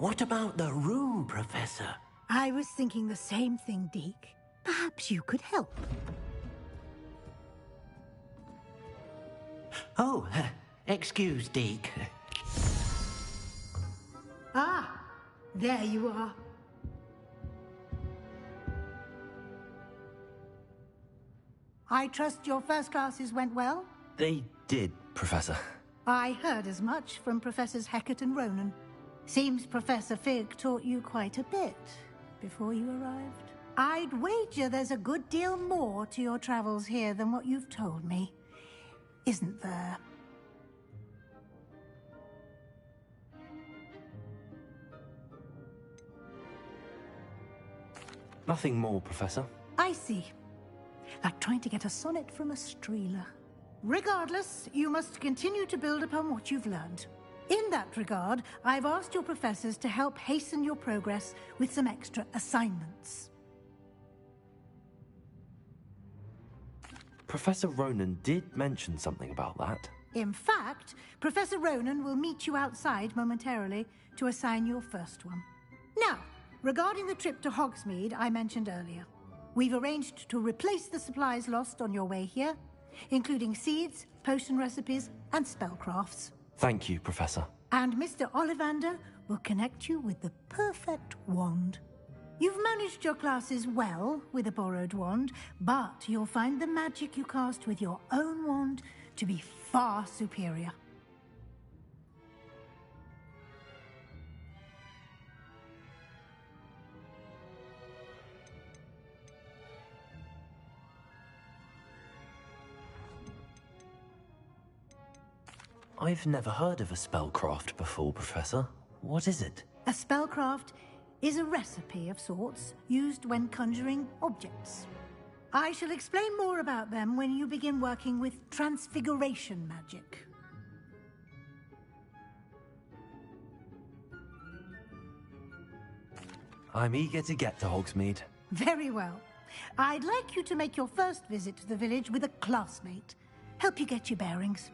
What about the room, Professor? I was thinking the same thing, Deke. Perhaps you could help. Oh, excuse, Deke. Ah, there you are. I trust your first classes went well? They did, Professor. I heard as much from Professors Hecat and Ronan. Seems Professor Fig taught you quite a bit before you arrived. I'd wager there's a good deal more to your travels here than what you've told me. Isn't there? Nothing more, Professor. I see. Like trying to get a sonnet from a streeler. Regardless, you must continue to build upon what you've learned. In that regard, I've asked your professors to help hasten your progress with some extra assignments. Professor Ronan did mention something about that. In fact, Professor Ronan will meet you outside momentarily to assign your first one. Now, regarding the trip to Hogsmeade I mentioned earlier, we've arranged to replace the supplies lost on your way here, including seeds, potion recipes, and spellcrafts. Thank you, Professor. And Mr. Ollivander will connect you with the perfect wand. You've managed your classes well with a borrowed wand, but you'll find the magic you cast with your own wand to be far superior. I've never heard of a spellcraft before, Professor. What is it? A spellcraft is a recipe of sorts used when conjuring objects. I shall explain more about them when you begin working with transfiguration magic. I'm eager to get to Hogsmeade. Very well. I'd like you to make your first visit to the village with a classmate. Help you get your bearings.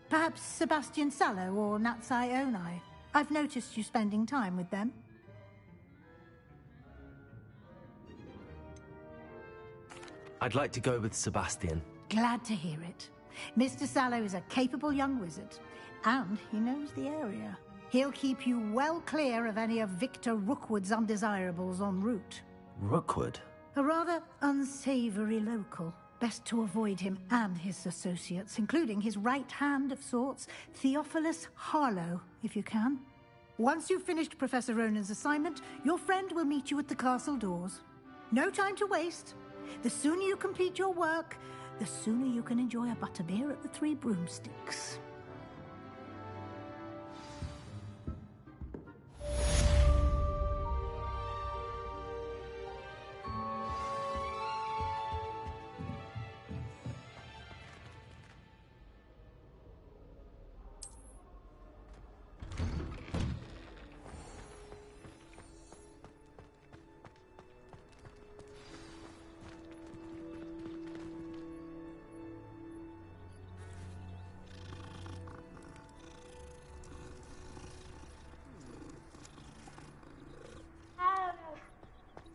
Perhaps Sebastian Sallow or Natsai Onai. I've noticed you spending time with them. I'd like to go with Sebastian. Glad to hear it. Mr. Sallow is a capable young wizard, and he knows the area. He'll keep you well clear of any of Victor Rookwood's undesirables en route. Rookwood? A rather unsavory local. Best to avoid him and his associates, including his right hand of sorts, Theophilus Harlow, if you can. Once you've finished Professor Ronan's assignment, your friend will meet you at the castle doors. No time to waste. The sooner you complete your work, the sooner you can enjoy a butterbeer at the Three Broomsticks.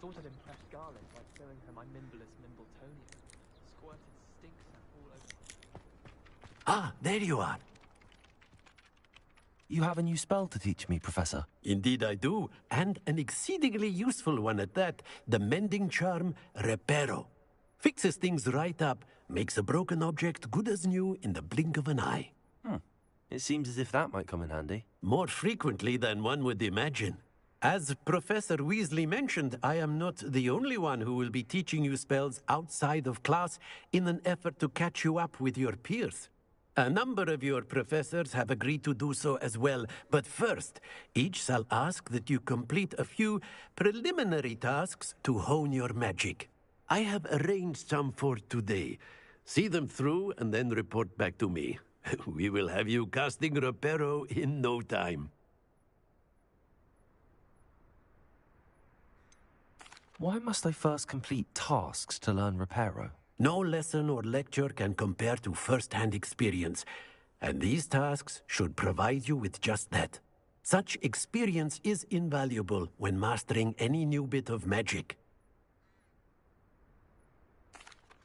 Thought I'd impress Garland by showing her my Mimbless Mimbletonia. Squirted stink sap all over. Ah, there you are. You have a new spell to teach me, Professor. Indeed I do, and an exceedingly useful one at that, the mending charm Reparo. Fixes things right up, makes a broken object good as new in the blink of an eye. It seems as if that might come in handy. More frequently than one would imagine. As Professor Weasley mentioned, I am not the only one who will be teaching you spells outside of class in an effort to catch you up with your peers. A number of your professors have agreed to do so as well, but first, each shall ask that you complete a few preliminary tasks to hone your magic. I have arranged some for today. See them through and then report back to me. We will have you casting Reparo in no time. Why must I first complete tasks to learn Reparo? No lesson or lecture can compare to first-hand experience, and these tasks should provide you with just that. Such experience is invaluable when mastering any new bit of magic.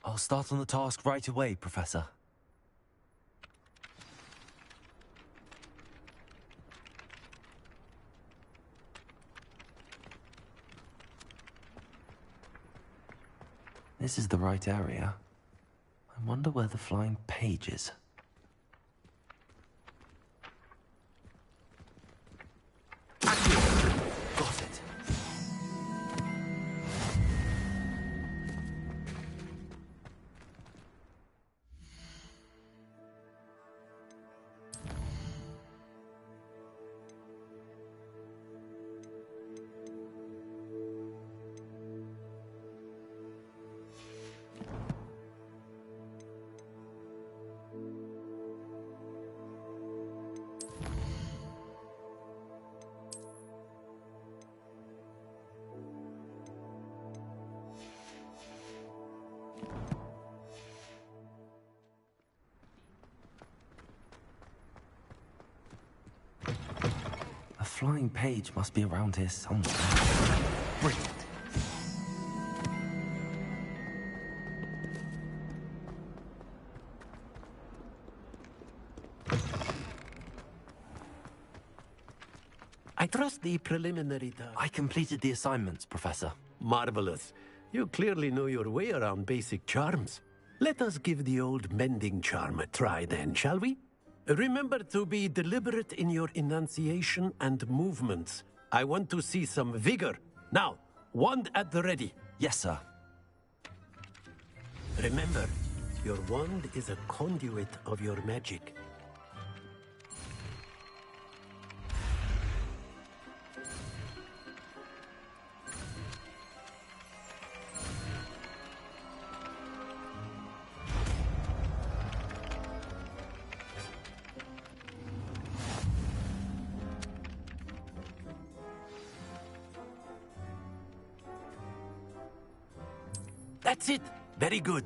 I'll start on the task right away, Professor. This is the right area. I wonder where the flying page is. Got it. A flying page must be around here somewhere. Brilliant. I trust the preliminary task. I completed the assignments, Professor. Marvelous. You clearly know your way around basic charms. Let us give the old mending charm a try then, shall we? Remember to be deliberate in your enunciation and movements. I want to see some vigor. Now, wand at the ready. Yes, sir. Remember, your wand is a conduit of your magic. That's it. Very good.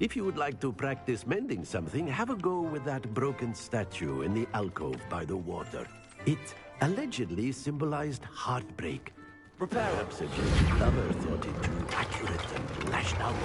If you would like to practice mending something, have a go with that broken statue in the alcove by the water. It allegedly symbolized heartbreak. Perhaps a Jewish lover thought it too accurate and lashed out.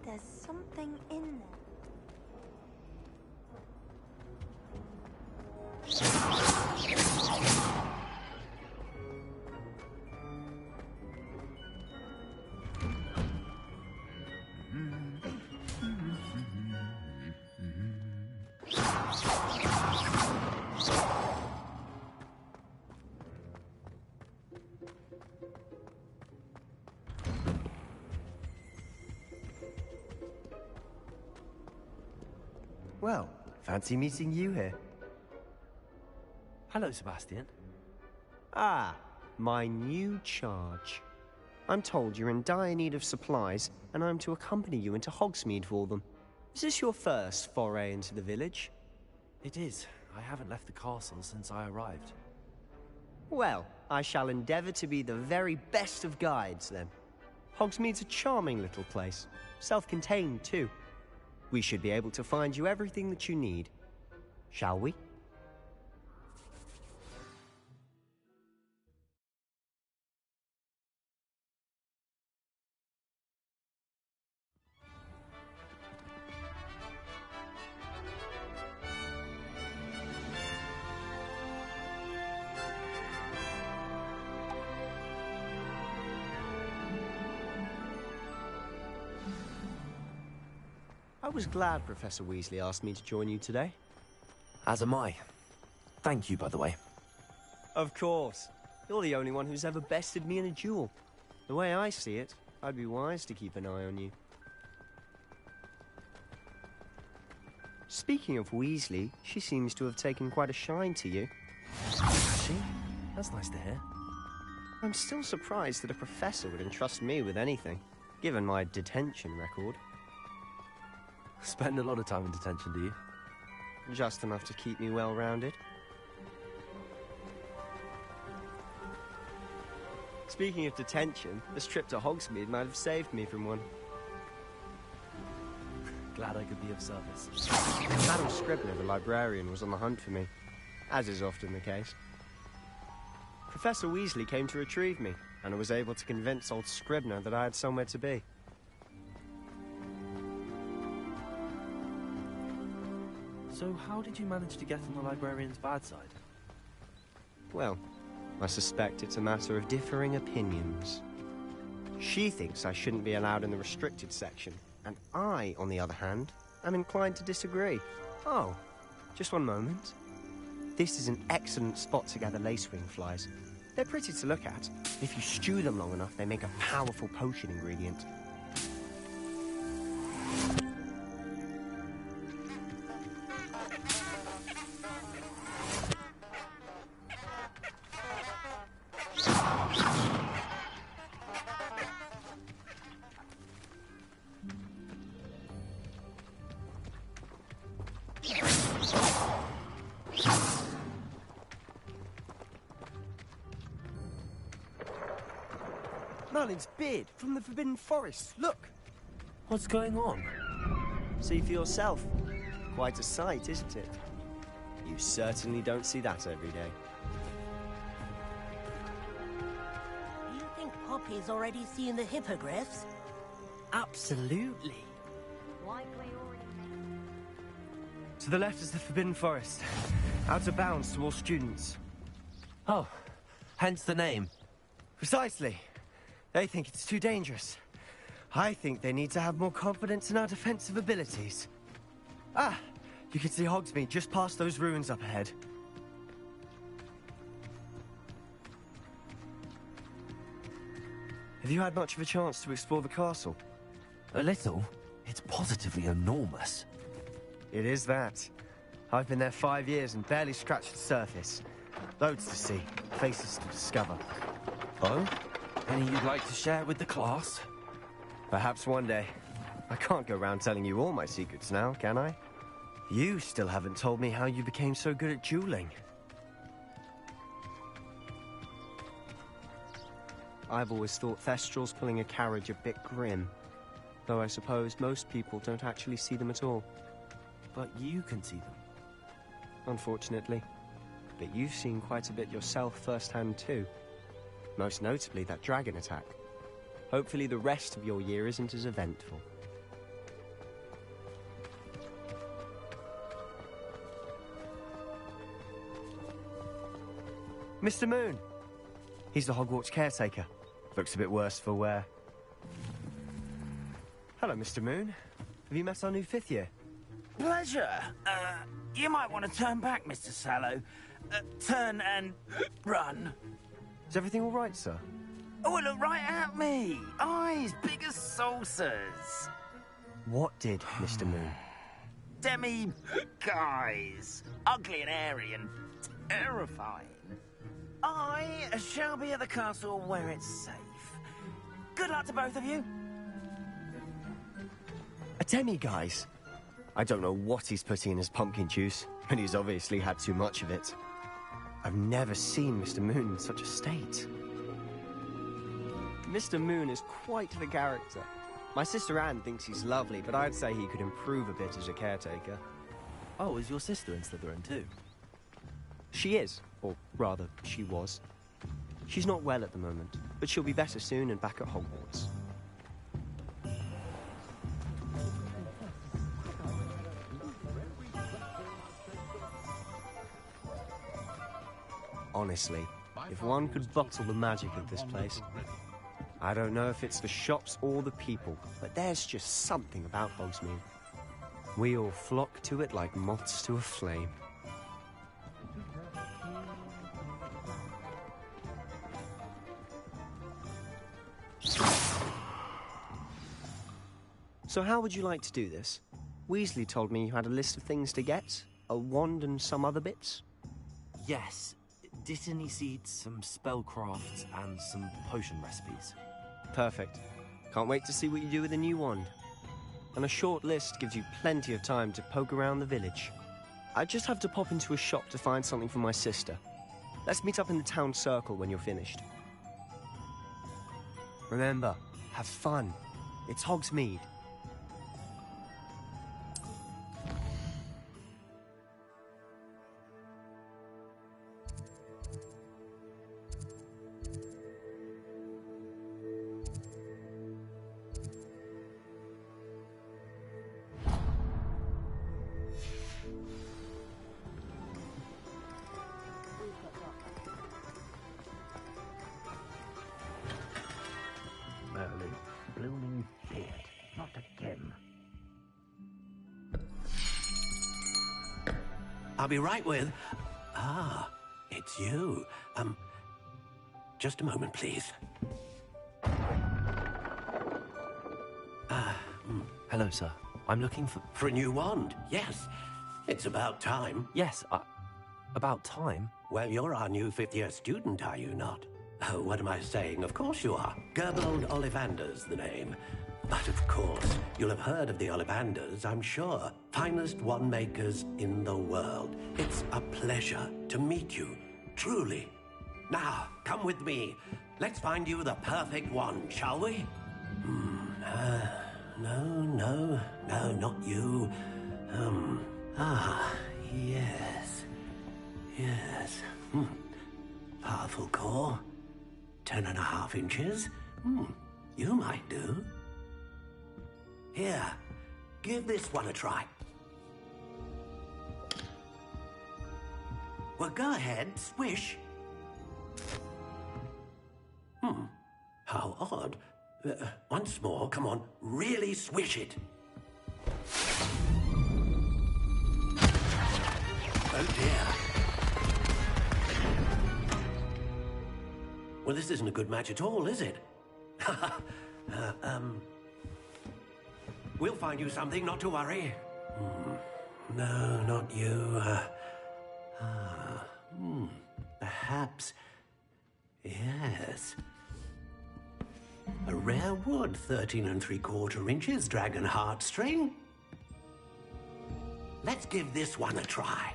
There's something in there. Well, fancy meeting you here. Hello, Sebastian. Ah, my new charge. I'm told you're in dire need of supplies, and I'm to accompany you into Hogsmeade for them. Is this your first foray into the village? It is. I haven't left the castle since I arrived. Well, I shall endeavor to be the very best of guides, then. Hogsmeade's a charming little place. Self-contained, too. We should be able to find you everything that you need. Shall we? I was glad Professor Weasley asked me to join you today. As am I. Thank you, by the way. Of course. You're the only one who's ever bested me in a duel. The way I see it, I'd be wise to keep an eye on you. Speaking of Weasley, she seems to have taken quite a shine to you. Has she? That's nice to hear. I'm still surprised that a professor would entrust me with anything, given my detention record. Spend a lot of time in detention, do you? Just enough to keep me well-rounded. Speaking of detention, this trip to Hogsmeade might have saved me from one. Glad I could be of service. Madam Scribner, the librarian, was on the hunt for me, as is often the case. Professor Weasley came to retrieve me, and I was able to convince old Scribner that I had somewhere to be. So how did you manage to get on the librarian's bad side? Well, I suspect it's a matter of differing opinions. She thinks I shouldn't be allowed in the restricted section, and I, on the other hand, am inclined to disagree. Oh, just one moment. This is an excellent spot to gather lacewing flies. They're pretty to look at. If you stew them long enough, they make a powerful potion ingredient. Merlin's beard from the Forbidden Forest. Look! What's going on? See for yourself. Quite a sight, isn't it? You certainly don't see that every day. You think Poppy's already seen the hippogriffs? Absolutely. Likely already. To the left is the Forbidden Forest. Out of bounds to all students. Oh, hence the name. Precisely. They think it's too dangerous. I think they need to have more confidence in our defensive abilities. Ah, you can see Hogsmeade just past those ruins up ahead. Have you had much of a chance to explore the castle? A little? It's positively enormous. It is that. I've been there 5 years and barely scratched the surface. Loads to see, places to discover. Oh? Any you'd like to share with the class? Perhaps one day. I can't go around telling you all my secrets now, can I? You still haven't told me how you became so good at dueling. I've always thought Thestrals pulling a carriage a bit grim. Though I suppose most people don't actually see them at all. But you can see them. Unfortunately. But you've seen quite a bit yourself firsthand too. Most notably that dragon attack. Hopefully the rest of your year isn't as eventful. Mr. Moon! He's the Hogwarts caretaker. Looks a bit worse for wear. Hello, Mr. Moon. Have you met our new 5th year? Pleasure. You might want to turn back, Mr. Sallow. Turn and run. Is everything all right, sir? Oh, look right at me. Eyes big as saucers. What did, Mr. Moon? Demi-guys. Ugly and airy and terrifying. I shall be at the castle where it's safe. Good luck to both of you. A demi-guise? I don't know what he's putting in his pumpkin juice, and he's obviously had too much of it. I've never seen Mr. Moon in such a state. Mr. Moon is quite the character. My sister Anne thinks he's lovely, but I'd say he could improve a bit as a caretaker. Oh, is your sister in Slytherin too? She is, or rather, she was. She's not well at the moment, but she'll be better soon and back at Hogwarts. Honestly, if one could bottle the magic of this place. I don't know if it's the shops or the people, but there's just something about Hogsmeade. We all flock to it like moths to a flame. So how would you like to do this? Weasley told me you had a list of things to get, a wand and some other bits. Yes. Dittany seeds, some spellcrafts, and some potion recipes. Perfect. Can't wait to see what you do with the new wand. And a short list gives you plenty of time to poke around the village. I just have to pop into a shop to find something for my sister. Let's meet up in the town circle when you're finished. Remember, have fun. It's Hogsmeade. Merlin, blooming beard, not again. I'll be right with... Ah, it's you. Just a moment, please. Hello, sir. I'm looking for... For a new wand, yes. It's about time. Yes, about time? Well, you're our new fifth-year student, are you not? Oh, what am I saying? Of course you are. Gerbold Ollivander's the name. But of course, you'll have heard of the Ollivanders, I'm sure. Finest wand makers in the world. It's a pleasure to meet you, truly. Now, come with me. Let's find you the perfect wand, shall we? No, not you. Yes. Powerful core. 10.5 inches. You might do. Here, give this one a try. Well, go ahead, swish. How odd. Once more, come on, really swish it. Oh dear. Well, this isn't a good match at all, is it? We'll find you something, not to worry. No, not you. Perhaps... Yes. A rare wood, 13 3/4 inches, dragon heartstring. Let's give this one a try.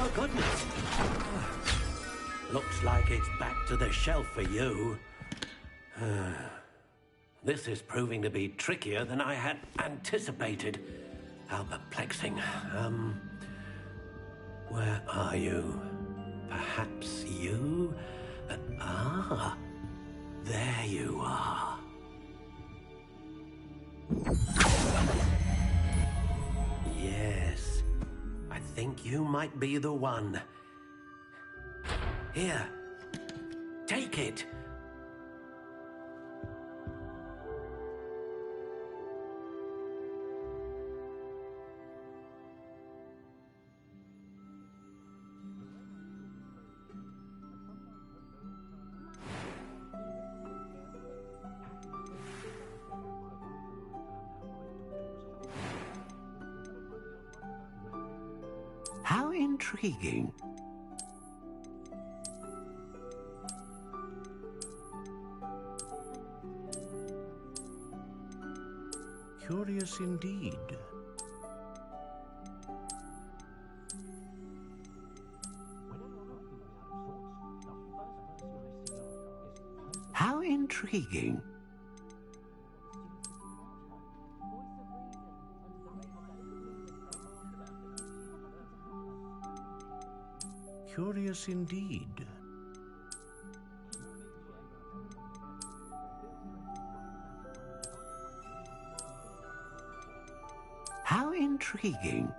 Oh, goodness. Looks like it's back to the shelf for you. This is proving to be trickier than I had anticipated. How perplexing. Where are you? Perhaps you? There you are. Yes, I think you might be the one. Here, take it. How intriguing. Curious indeed. How intriguing. Curious indeed. How intriguing.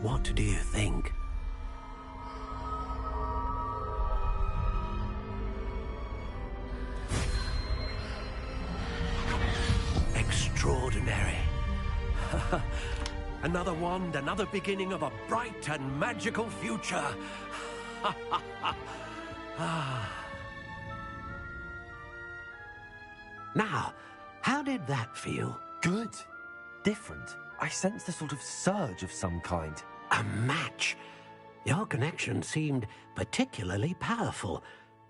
What do you think? Extraordinary. Another wand, another beginning of a bright and magical future. Now, how did that feel? Good. Different. I sensed a sort of surge of some kind. A match. Your connection seemed particularly powerful.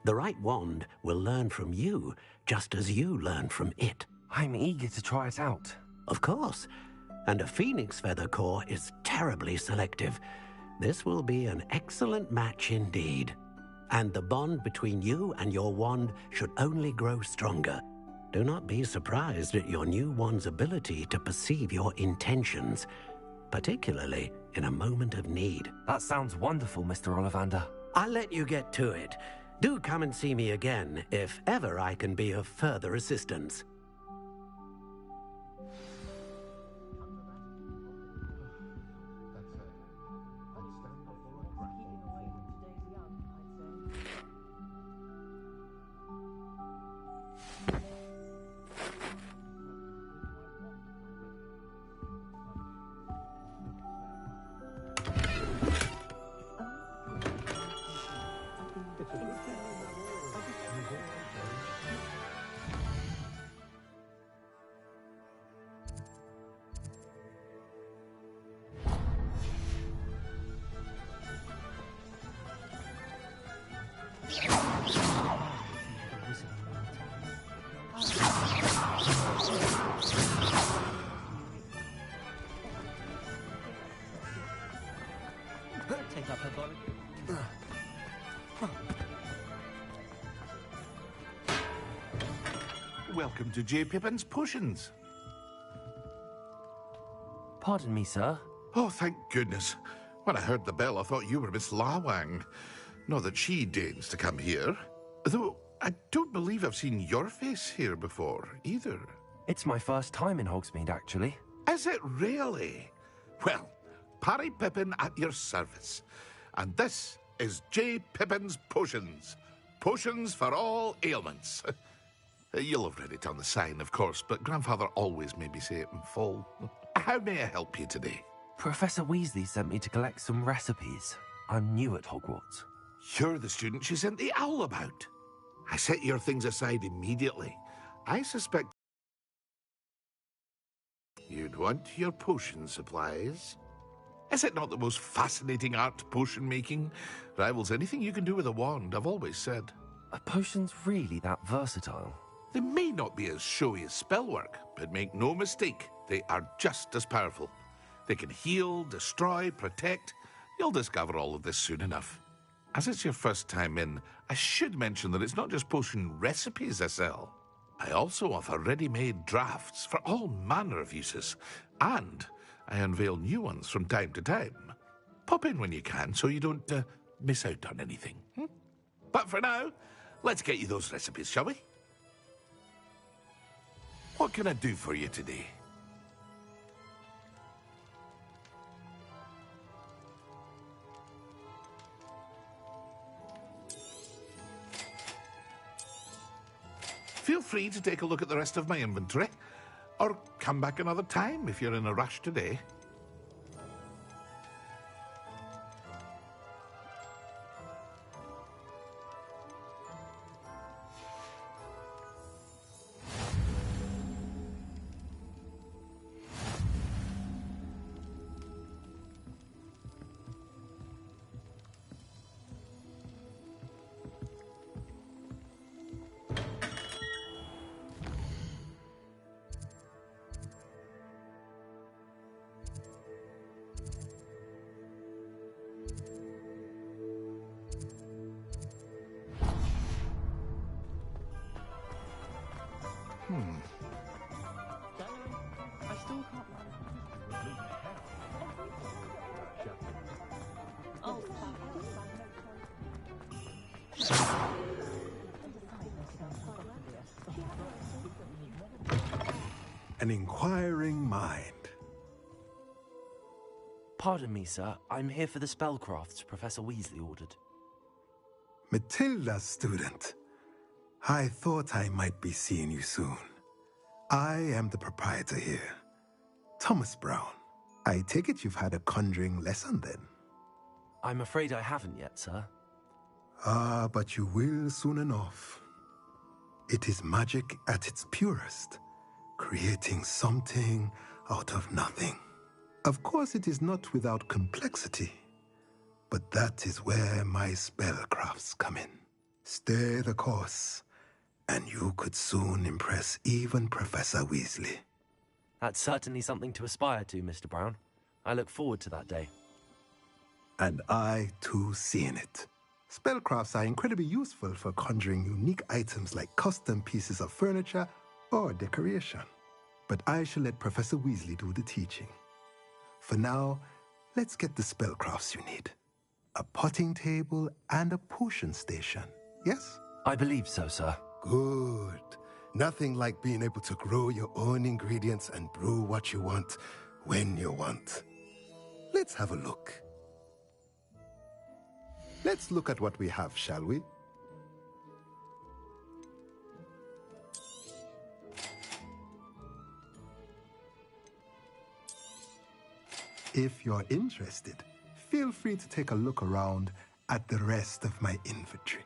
The right wand will learn from you, just as you learn from it. I'm eager to try it out. Of course. And a phoenix feather core is terribly selective. This will be an excellent match indeed. And the bond between you and your wand should only grow stronger. Do not be surprised at your new wand's ability to perceive your intentions, particularly in a moment of need. That sounds wonderful, Mr. Ollivander. I'll let you get to it. Do come and see me again if ever I can be of further assistance. Take up her body. Welcome to J. Pippin's Potions. Pardon me, sir. Oh, thank goodness. When I heard the bell, I thought you were Miss Lawang. Not that she deigns to come here. Though, I don't believe I've seen your face here before, either. It's my first time in Hogsmeade, actually. Is it really? Well, Parry Pippin at your service. And this is J. Pippin's Potions. Potions for all ailments. You'll have read it on the sign, of course, but Grandfather always made me say it in full. How may I help you today? Professor Weasley sent me to collect some recipes. I'm new at Hogwarts. You're the student she sent the owl about. I set your things aside immediately. I suspect you'd want your potion supplies. Is it not the most fascinating art, potion making? Rivals anything you can do with a wand, I've always said. Are potions really that versatile? They may not be as showy as spellwork, but make no mistake, they are just as powerful. They can heal, destroy, protect. You'll discover all of this soon enough. As it's your first time in, I should mention that it's not just potion recipes I sell. I also offer ready-made drafts for all manner of uses, and I unveil new ones from time to time. Pop in when you can so you don't miss out on anything. But for now, let's get you those recipes, shall we? What can I do for you today? Feel free to take a look at the rest of my inventory, or come back another time if you're in a rush today. I still can't. Oh, An inquiring mind. Pardon me, sir. I'm here for the spellcrafts Professor Weasley ordered. Matilda's student. I thought I might be seeing you soon. I am the proprietor here, Thomas Brown. I take it you've had a conjuring lesson then? I'm afraid I haven't yet, sir. Ah, but you will soon enough. It is magic at its purest, creating something out of nothing. Of course, it is not without complexity, but that is where my spellcrafts come in. Stay the course, and you could soon impress even Professor Weasley. That's certainly something to aspire to, Mr. Brown. I look forward to that day. And I, too, seeing it. Spellcrafts are incredibly useful for conjuring unique items like custom pieces of furniture or decoration. But I shall let Professor Weasley do the teaching. For now, let's get the spellcrafts you need. A potting table and a potion station, yes? I believe so, sir. Good. Nothing like being able to grow your own ingredients and brew what you want when you want. Let's have a look. Let's look at what we have, shall we? If you're interested, feel free to take a look around at the rest of my inventory.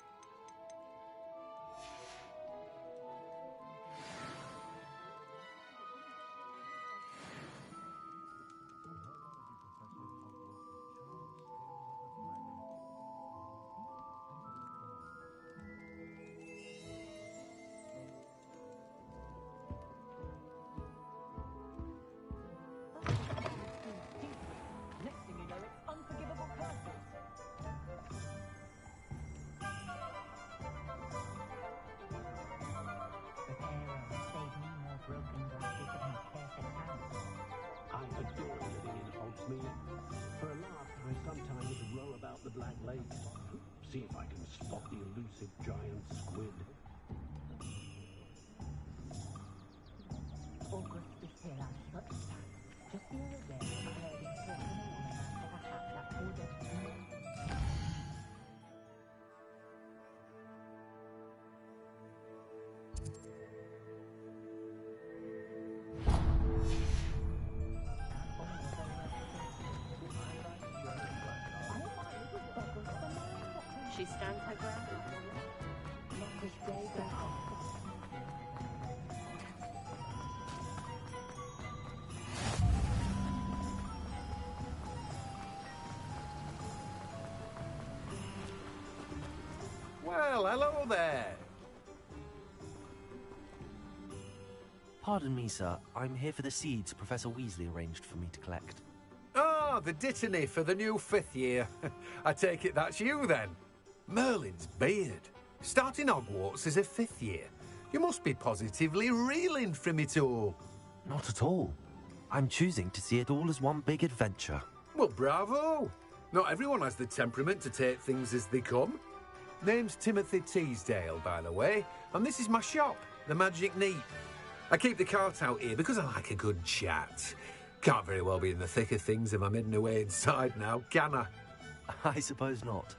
For a laugh, I sometimes row about the Black Lake. See if I can spot the elusive giant squid. August is here, but just the other day, I heard him talking a woman out of a hat that ordered. She stands her ground. Well, hello there. Pardon me, sir. I'm here for the seeds Professor Weasley arranged for me to collect. Oh, the dittany for the new 5th year. I take it that's you, then. Merlin's beard. Starting Hogwarts as a 5th year. You must be positively reeling from it all. Not at all. I'm choosing to see it all as one big adventure. Well, bravo. Not everyone has the temperament to take things as they come. Name's Timothy Teasdale, by the way, and this is my shop, the Magic Neat. I keep the cart out here because I like a good chat. Can't very well be in the thick of things if I'm hidden away inside now, can I? I suppose not.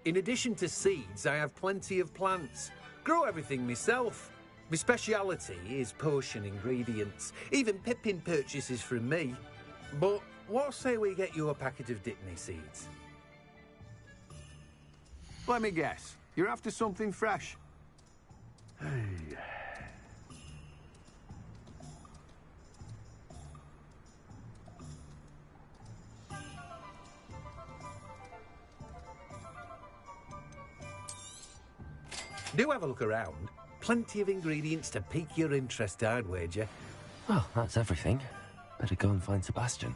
In addition to seeds, I have plenty of plants. Grow everything myself. My speciality is potion ingredients. Even Pippin purchases from me. But what say we get you a packet of Dittany seeds? Let me guess. You're after something fresh. Hey. Do have a look around. Plenty of ingredients to pique your interest, I'd wager. Well, that's everything. Better go and find Sebastian.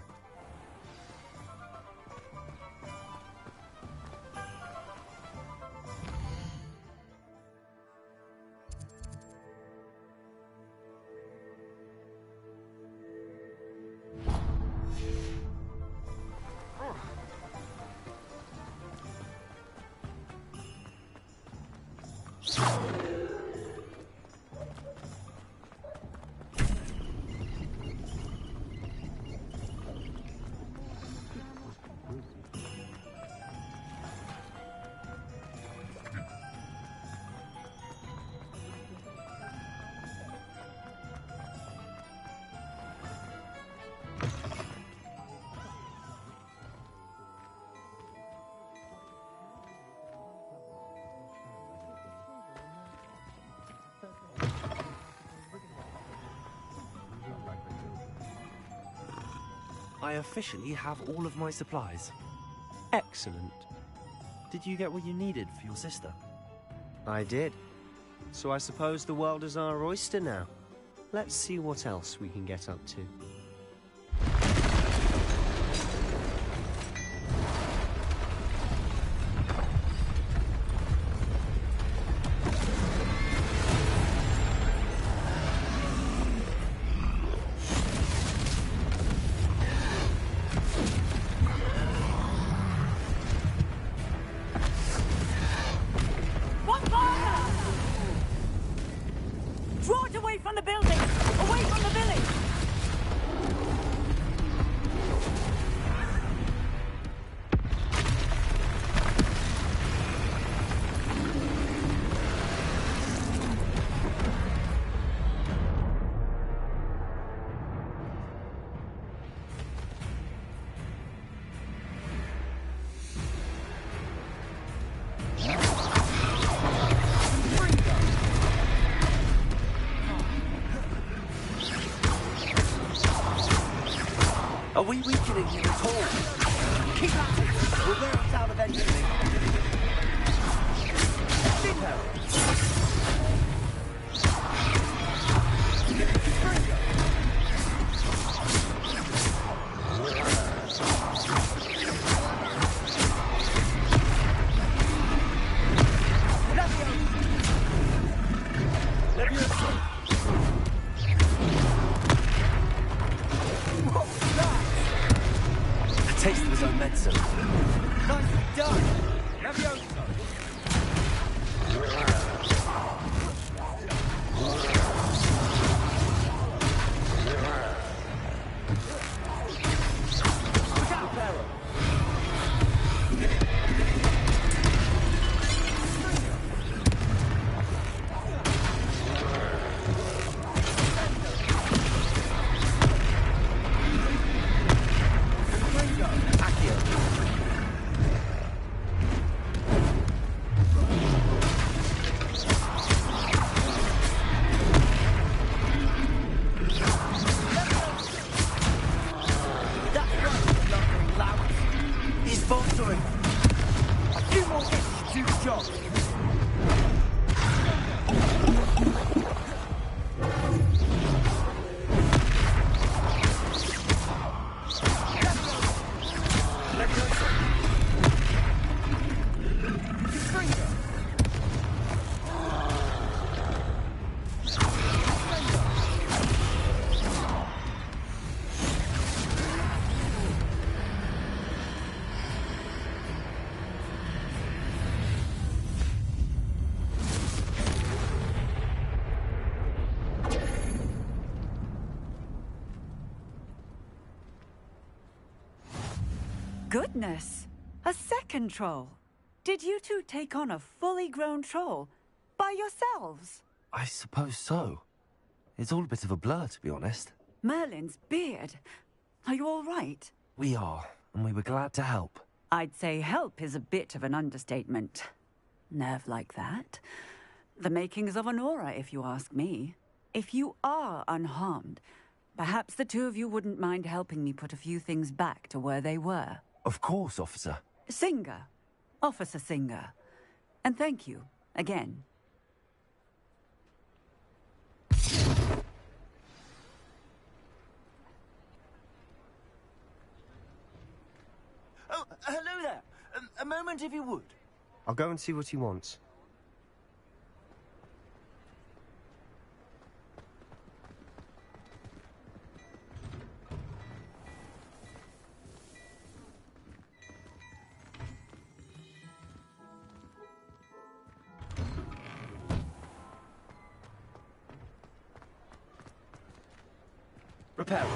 I officially have all of my supplies. Excellent. Did you get what you needed for your sister? I did. So I suppose the world is our oyster now. Let's see what else we can get up to. Draw it away from the building! Away from the village! Are we weakening him at all? Keep at it! We'll wear it down eventually. Taste of his own medicine. Nicely done! Levioso! Look out, Pharaoh! Faltering. A few more hits to do the job. Goodness! A second troll! Did you two take on a fully grown troll? By yourselves? I suppose so. It's all a bit of a blur, to be honest. Merlin's beard. Are you all right? We are, and we were glad to help. I'd say help is a bit of an understatement. Nerve like that. The makings of an aura, if you ask me. If you are unharmed, perhaps the two of you wouldn't mind helping me put a few things back to where they were. Of course, officer. Singer. Officer Singer. And thank you, again. Oh, hello there. A moment if you would. I'll go and see what he wants. Repair.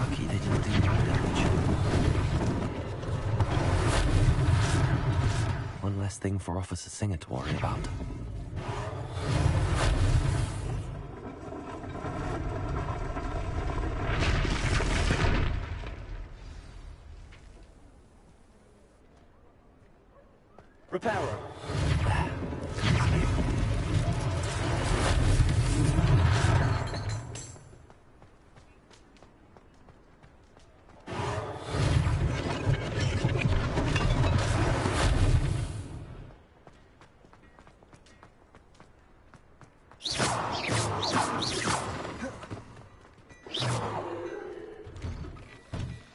Lucky they didn't do more damage. One less thing for Officer Singer to worry about. power.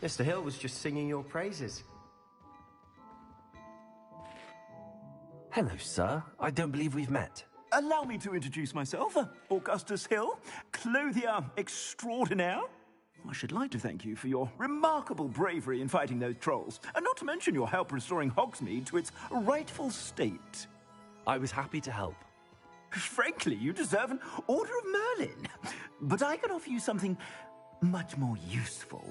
Mr. Hill was just singing your praises. Hello, sir. I don't believe we've met. Allow me to introduce myself, Augustus Hill, clothier extraordinaire. I should like to thank you for your remarkable bravery in fighting those trolls, and not to mention your help restoring Hogsmeade to its rightful state. I was happy to help. Frankly, you deserve an Order of Merlin. But I can offer you something much more useful.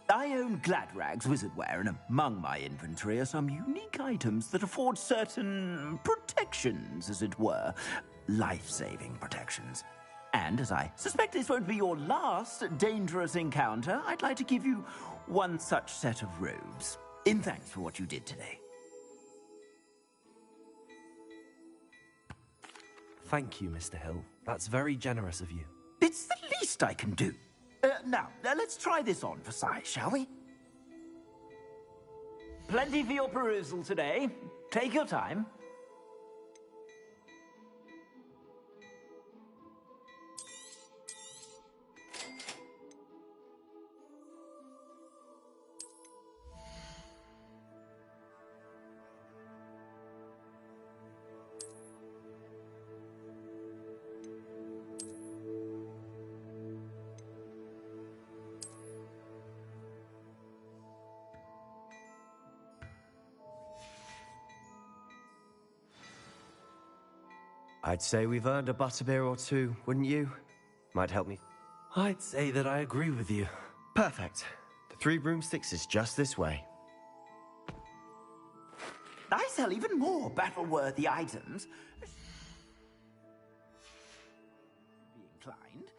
I own Gladrag's wizardware, and among my inventory are some unique items that afford certain protections, as it were. Life-saving protections. And as I suspect this won't be your last dangerous encounter, I'd like to give you one such set of robes, in thanks for what you did today. Thank you, Mr. Hill. That's very generous of you. It's the least I can do. Now, let's try this on for size, shall we? Plenty for your perusal today. Take your time. I'd say we've earned a butterbeer or two, wouldn't you? Might help me. I'd say that I agree with you. Perfect. The 3 broomsticks is just this way. I sell even more battle-worthy items. Be inclined.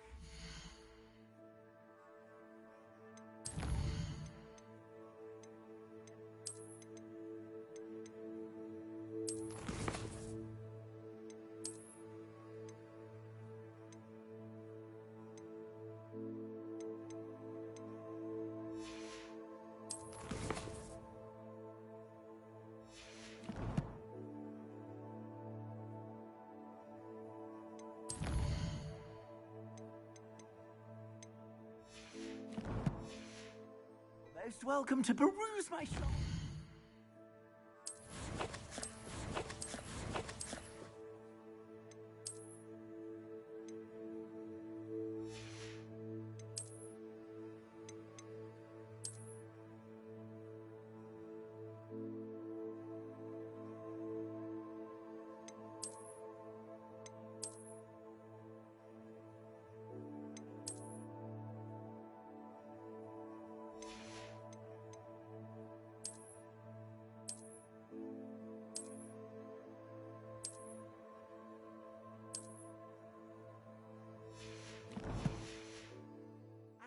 Most welcome to peruse my shop.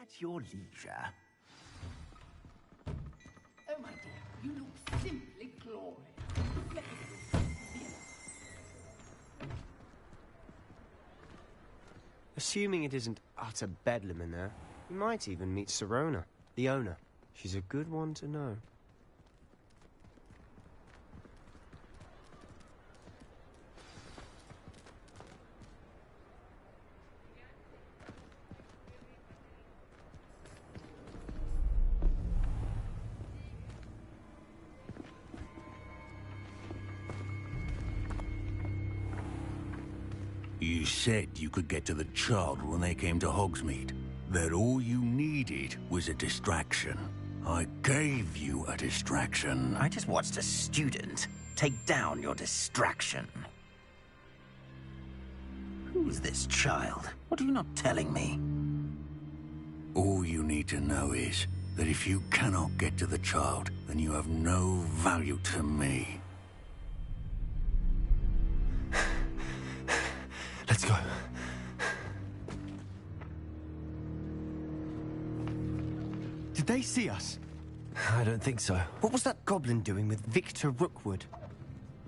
At your leisure. Oh, my dear, you look simply glorious. Assuming it isn't utter bedlam in there, we might even meet Sirona, the owner. She's a good one to know. You said you could get to the child when they came to Hogsmeade. That all you needed was a distraction. I gave you a distraction. I just watched a student take down your distraction. Who's this child? What are you not telling me? All you need to know is that if you cannot get to the child, then you have no value to me. Let's go. Did they see us? I don't think so. What was that goblin doing with Victor Rookwood?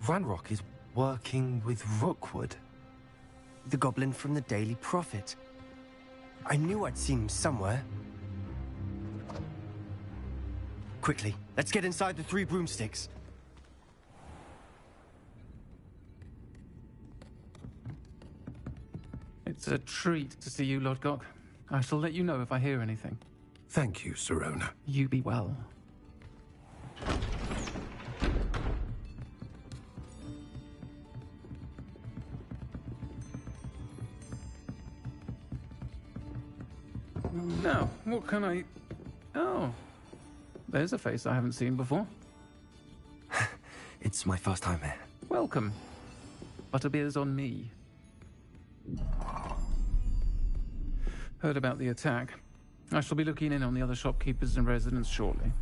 Ranrock is working with Rookwood. The goblin from the Daily Prophet. I knew I'd seen him somewhere. Quickly, let's get inside the 3 broomsticks. It's a treat to see you, Lodgok. I shall let you know if I hear anything. Thank you, Sirona. You be well. Now, what can I... Oh, there's a face I haven't seen before. It's my first time here. Welcome. Butterbeer's on me. Heard about the attack. I shall be looking in on the other shopkeepers and residents shortly.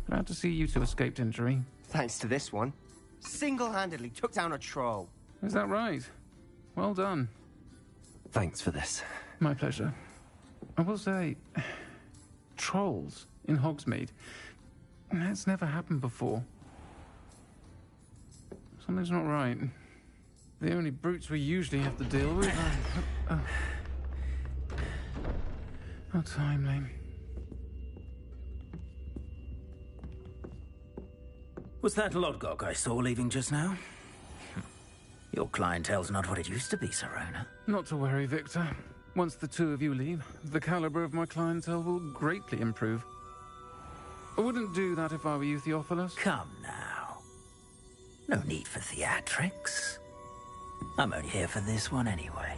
Glad to see you two escaped injury. Thanks to this one. Single-handedly took down a troll. Is that right? Well done. Thanks for this. My pleasure. I will say, trolls in Hogsmeade. That's never happened before. Something's not right. The only brutes we usually have to deal with are... How timely. Was that Lodgok I saw leaving just now? Your clientele's not what it used to be, Sirona. Not to worry, Victor. Once the 2 of you leave, the caliber of my clientele will greatly improve. I wouldn't do that if I were you, Theophilus. Come now. No need for theatrics. I'm only here for this one anyway.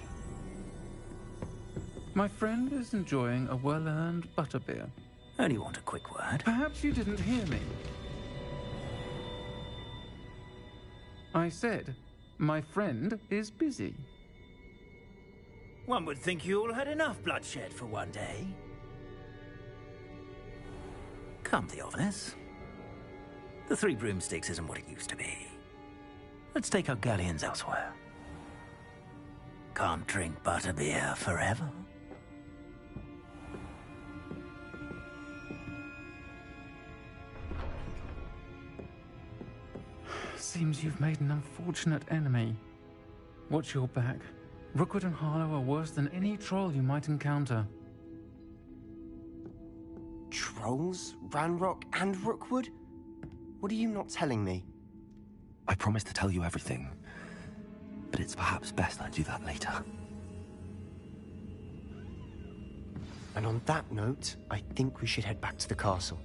My friend is enjoying a well-earned butterbeer. Only want a quick word. Perhaps you didn't hear me. I said, my friend is busy. One would think you all had enough bloodshed for one day. Come, Theophilus. The 3 broomsticks isn't what it used to be. Let's take our galleons elsewhere. Can't drink butterbeer forever. Seems you've made an unfortunate enemy. Watch your back. Rookwood and Harlow are worse than any troll you might encounter. Trolls? Ranrock and Rookwood? What are you not telling me? I promised to tell you everything, but it's perhaps best I do that later. And on that note, I think we should head back to the castle.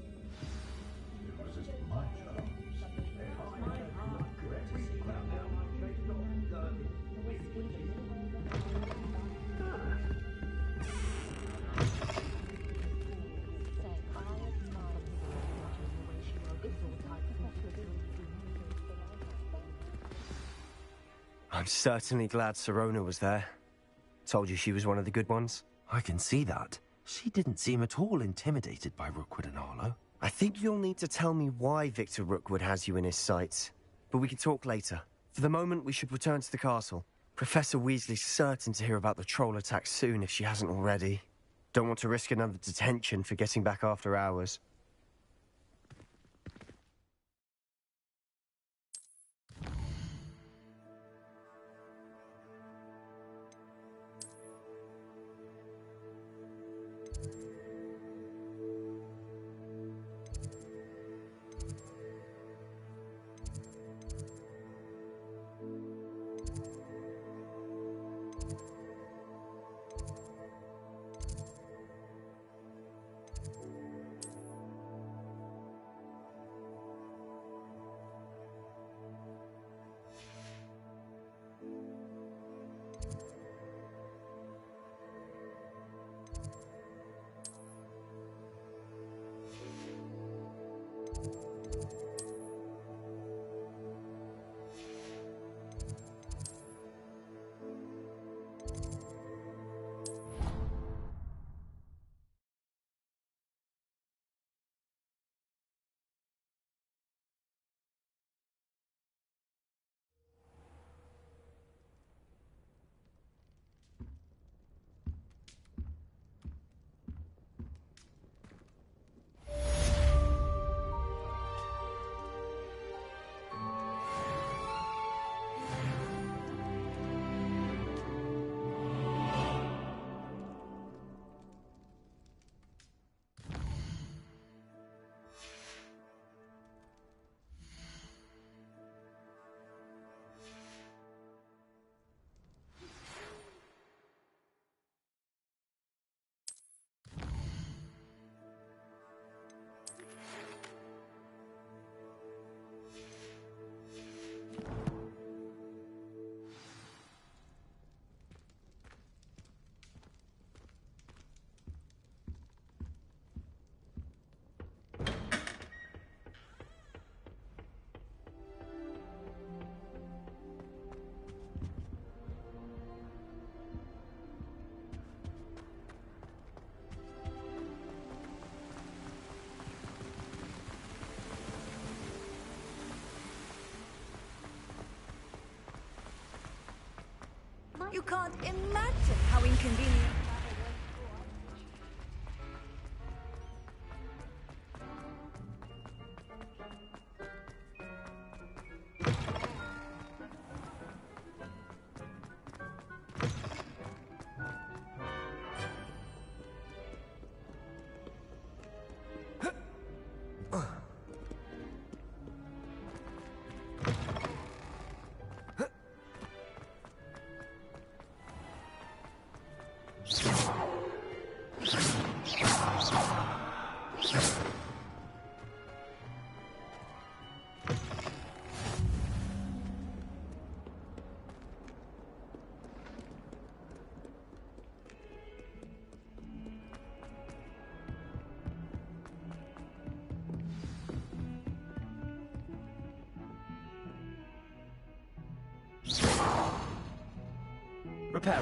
I'm certainly glad Sirona was there. Told you she was one of the good ones. I can see that. She didn't seem at all intimidated by Rookwood and Harlow. I think you'll need to tell me why Victor Rookwood has you in his sights. But we can talk later. For the moment, we should return to the castle. Professor Weasley's certain to hear about the troll attack soon if she hasn't already. Don't want to risk another detention for getting back after hours. You can't imagine how inconvenient. Repair.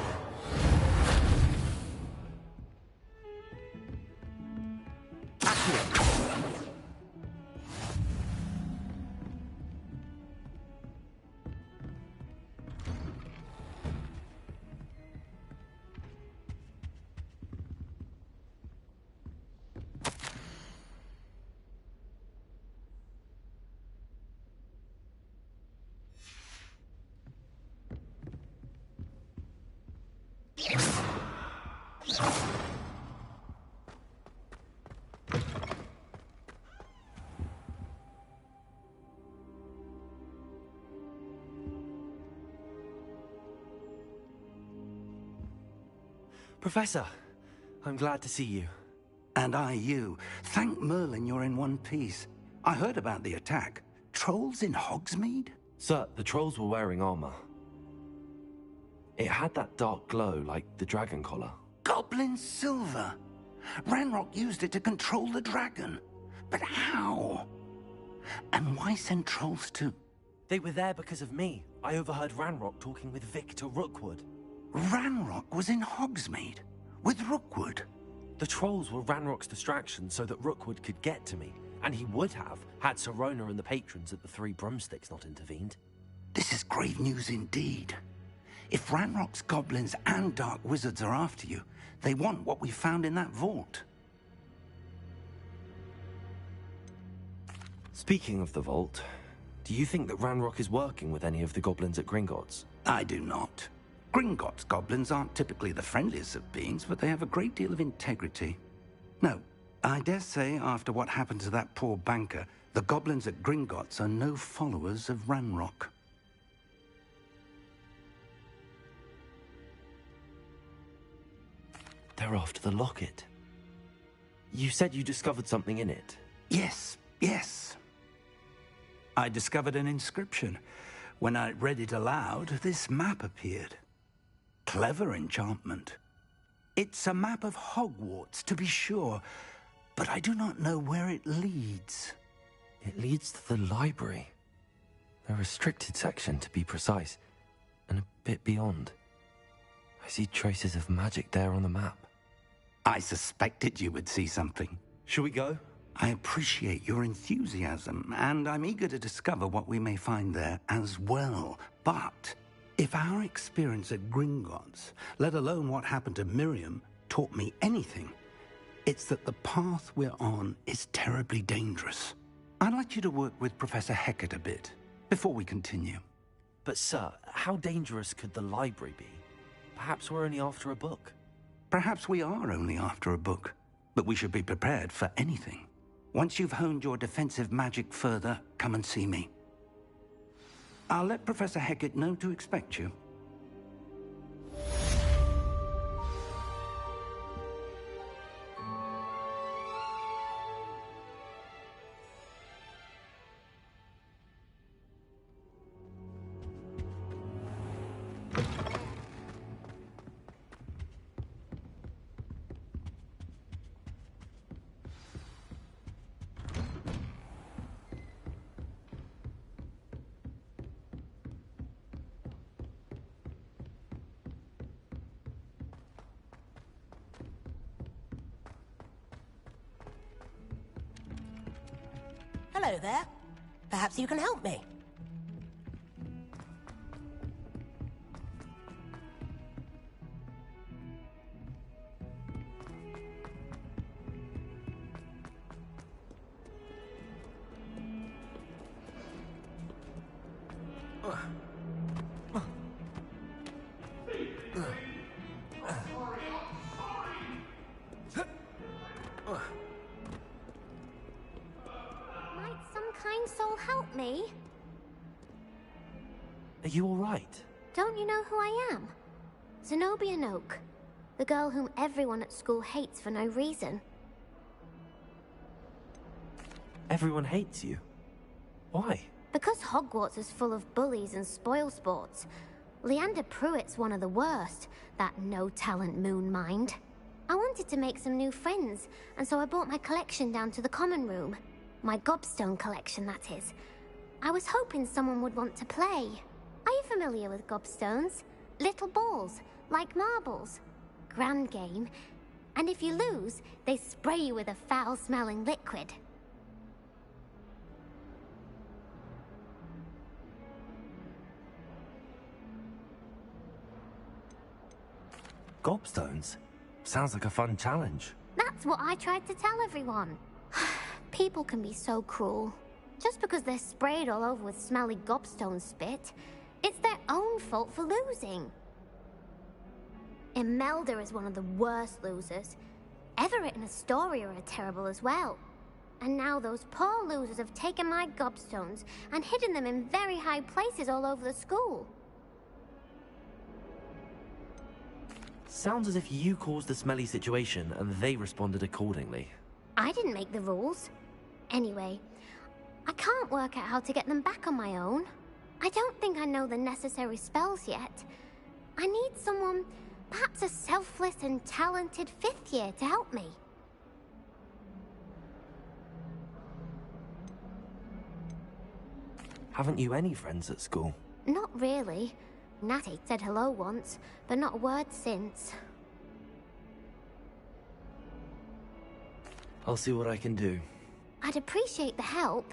Professor, I'm glad to see you. And I you. Thank Merlin you're in one piece. I heard about the attack. Trolls in Hogsmeade? Sir, the trolls were wearing armor. It had that dark glow like the dragon collar. Goblin silver. Ranrock used it to control the dragon. But how? And why send trolls to... They were there because of me. I overheard Ranrock talking with Victor Rookwood. Ranrock was in Hogsmeade? With Rookwood? The trolls were Ranrock's distraction so that Rookwood could get to me. And he would have, had Sirona and the patrons at the Three Broomsticks not intervened. This is grave news indeed. If Ranrock's goblins and dark wizards are after you, they want what we found in that vault. Speaking of the vault, do you think that Ranrock is working with any of the goblins at Gringotts? I do not. Gringotts goblins aren't typically the friendliest of beings, but they have a great deal of integrity. No, I dare say after what happened to that poor banker, the goblins at Gringotts are no followers of Ranrock. They're after the locket. You said you discovered something in it. Yes. I discovered an inscription. When I read it aloud, this map appeared. Clever enchantment. It's a map of Hogwarts, to be sure, but I do not know where it leads. It leads to the library. A restricted section, to be precise, and a bit beyond. I see traces of magic there on the map. I suspected you would see something. Shall we go? I appreciate your enthusiasm, and I'm eager to discover what we may find there as well. But if our experience at Gringotts, let alone what happened to Miriam, taught me anything, it's that the path we're on is terribly dangerous. I'd like you to work with Professor Hecat a bit before we continue. But sir, how dangerous could the library be? Perhaps we're only after a book. Perhaps we are only after a book, but we should be prepared for anything. Once you've honed your defensive magic further, come and see me. I'll let Professor Hecat know to expect you. Hello there. Perhaps you can help me. Might some kind soul help me? Are you all right? Don't you know who I am? Zenobia Noak, the girl whom everyone at school hates for no reason. Everyone hates you. Why? Because Hogwarts is full of bullies and spoilsports. Leander Pruitt's one of the worst, that no-talent moon mind. I wanted to make some new friends, and so I brought my collection down to the common room. My gobstone collection, that is. I was hoping someone would want to play. Are you familiar with gobstones? Little balls, like marbles. Grand game. And if you lose, they spray you with a foul-smelling liquid. Gobstones? Sounds like a fun challenge. That's what I tried to tell everyone. People can be so cruel. Just because they're sprayed all over with smelly gobstone spit, it's their own fault for losing. Imelda is one of the worst losers. Everett and Astoria are terrible as well. And now those poor losers have taken my gobstones and hidden them in very high places all over the school. Sounds as if you caused the smelly situation and they responded accordingly. I didn't make the rules. Anyway, I can't work out how to get them back on my own. I don't think I know the necessary spells yet. I need someone, perhaps a selfless and talented 5th year to help me. Haven't you any friends at school? Not really. Natty said hello once, but not a word since. I'll see what I can do. I'd appreciate the help.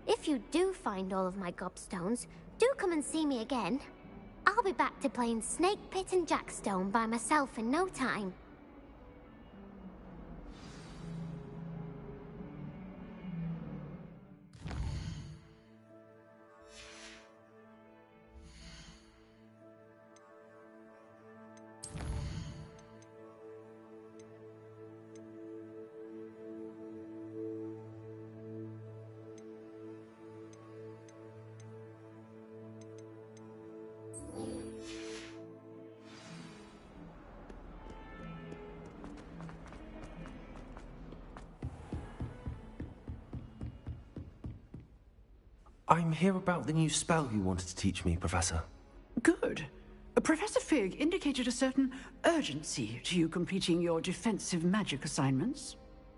If you do find all of my gobstones, do come and see me again. I'll be back to playing Snake Pit and Jackstone by myself in no time. I'm here about the new spell you wanted to teach me, Professor. Good. Professor Fig indicated a certain urgency to you completing your defensive magic assignments.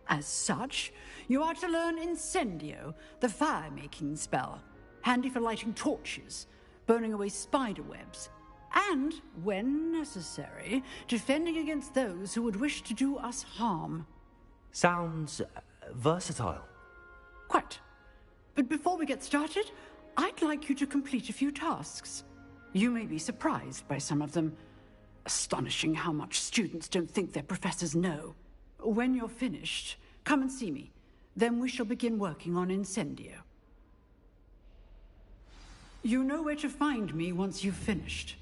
As such, you are to learn Incendio, the fire-making spell, handy for lighting torches, burning away spider webs, and, when necessary, defending against those who would wish to do us harm. Sounds versatile. Quite. But before we get started, I'd like you to complete a few tasks. You may be surprised by some of them. Astonishing how much students don't think their professors know. When you're finished, come and see me. Then we shall begin working on Incendio. You know where to find me once you've finished.